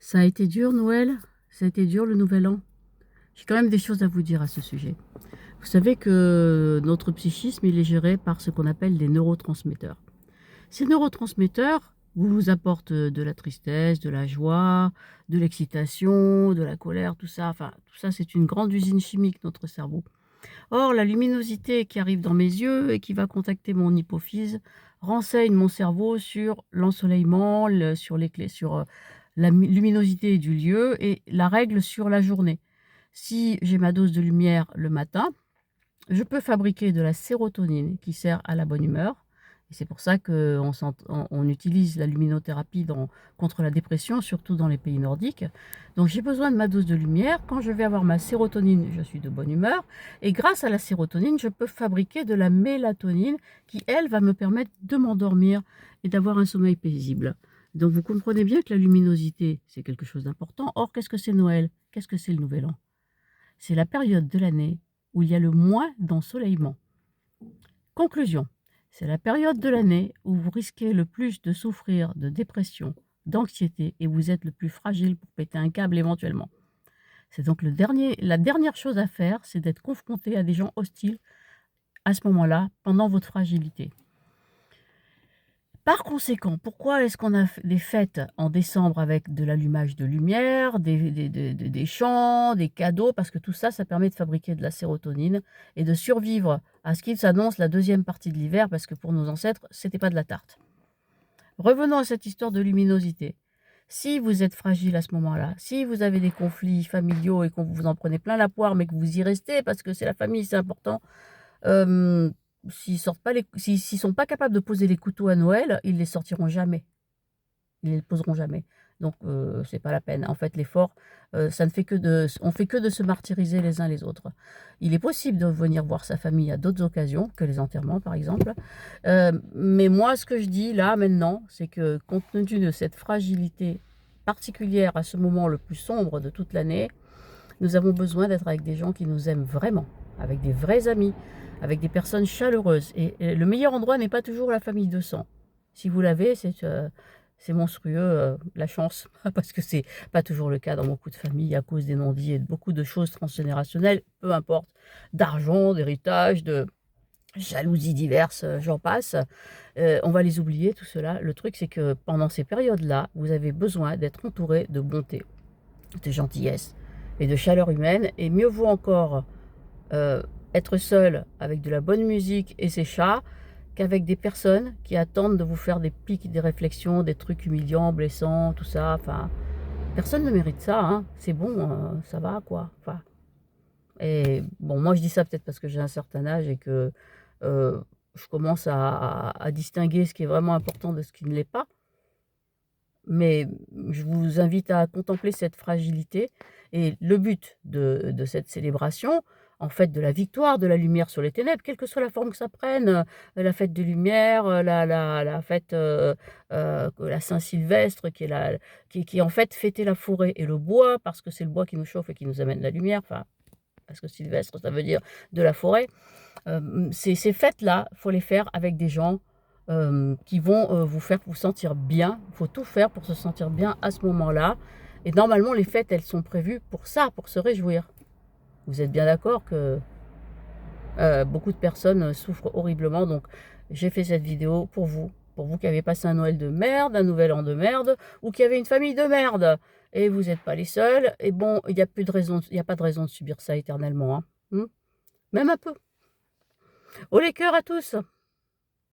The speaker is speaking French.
Ça a été dur Noël, ça a été dur le nouvel an. J'ai quand même des choses à vous dire à ce sujet. Vous savez que notre psychisme, il est géré par ce qu'on appelle des neurotransmetteurs. Ces neurotransmetteurs vous apportent de la tristesse, de la joie, de l'excitation, de la colère, tout ça. Enfin, tout ça, c'est une grande usine chimique, notre cerveau. Or, la luminosité qui arrive dans mes yeux et qui va contacter mon hypophyse renseigne mon cerveau sur l'ensoleillement, sur les clés, sur la luminosité du lieu et la règle sur la journée. Si j'ai ma dose de lumière le matin, je peux fabriquer de la sérotonine qui sert à la bonne humeur. Et c'est pour ça qu'on utilise la luminothérapie contre la dépression, surtout dans les pays nordiques. Donc j'ai besoin de ma dose de lumière. Quand je vais avoir ma sérotonine, je suis de bonne humeur. Et grâce à la sérotonine, je peux fabriquer de la mélatonine qui, elle, va me permettre de m'endormir et d'avoir un sommeil paisible. Donc vous comprenez bien que la luminosité, c'est quelque chose d'important. Or, qu'est-ce que c'est Noël? Qu'est-ce que c'est le Nouvel An? C'est la période de l'année où il y a le moins d'ensoleillement. Conclusion, c'est la période de l'année où vous risquez le plus de souffrir de dépression, d'anxiété et vous êtes le plus fragile pour péter un câble éventuellement. C'est donc la dernière chose à faire, c'est d'être confronté à des gens hostiles à ce moment-là, pendant votre fragilité. Par conséquent, pourquoi est-ce qu'on a des fêtes en décembre avec de l'allumage de lumière, des chants, des cadeaux? Parce que tout ça, ça permet de fabriquer de la sérotonine et de survivre à ce qui s'annonce la deuxième partie de l'hiver, parce que pour nos ancêtres, c'était pas de la tarte. Revenons à cette histoire de luminosité. Si vous êtes fragile à ce moment-là, si vous avez des conflits familiaux et qu'on vous en prenez plein la poire, mais que vous y restez parce que c'est la famille, c'est important, s'ils sont pas capables de poser les couteaux à Noël, ils les sortiront jamais. Ils les poseront jamais. Donc c'est pas la peine. En fait, l'effort, ça ne fait que on fait que de se martyriser les uns les autres. Il est possible de venir voir sa famille à d'autres occasions que les enterrements, par exemple. Mais moi, ce que je dis là, maintenant, c'est que compte tenu de cette fragilité particulière à ce moment le plus sombre de toute l'année, nous avons besoin d'être avec des gens qui nous aiment vraiment, avec des vrais amis, avec des personnes chaleureuses. Et le meilleur endroit n'est pas toujours la famille de sang. Si vous l'avez, c'est monstrueux, la chance, parce que c'est pas toujours le cas dans beaucoup de familles à cause des non-dits et de beaucoup de choses transgénérationnelles, peu importe, d'argent, d'héritage, de jalousies diverses, j'en passe. On va les oublier, tout cela. Le truc, c'est que pendant ces périodes-là, vous avez besoin d'être entouré de bonté, de gentillesse et de chaleur humaine. Et mieux vaut encore être seul avec de la bonne musique et ses chats qu'avec des personnes qui attendent de vous faire des pics, des réflexions, des trucs humiliants, blessants, tout ça. Enfin, personne ne mérite ça, hein. C'est bon, ça va, quoi. Enfin, et bon, moi je dis ça peut-être parce que j'ai un certain âge et que je commence à distinguer ce qui est vraiment important de ce qui ne l'est pas. Mais je vous invite à contempler cette fragilité et le but de cette célébration, en fait, de la victoire de la lumière sur les ténèbres, quelle que soit la forme que ça prenne, la fête des Lumières, la fête, la Saint-Sylvestre qui est en fait fêter la forêt et le bois, parce que c'est le bois qui nous chauffe et qui nous amène la lumière, enfin, parce que Sylvestre, ça veut dire de la forêt. Ces fêtes-là, il faut les faire avec des gens qui vont vous faire vous sentir bien. Il faut tout faire pour se sentir bien à ce moment-là. Et normalement, les fêtes, elles sont prévues pour ça, pour se réjouir. Vous êtes bien d'accord que beaucoup de personnes souffrent horriblement. Donc, j'ai fait cette vidéo pour vous qui avez passé un Noël de merde, un Nouvel An de merde, ou qui avez une famille de merde. Et vous n'êtes pas les seuls. Et bon, il n'y a pas de raison de subir ça éternellement, hein. Même un peu. Haut les cœurs à tous!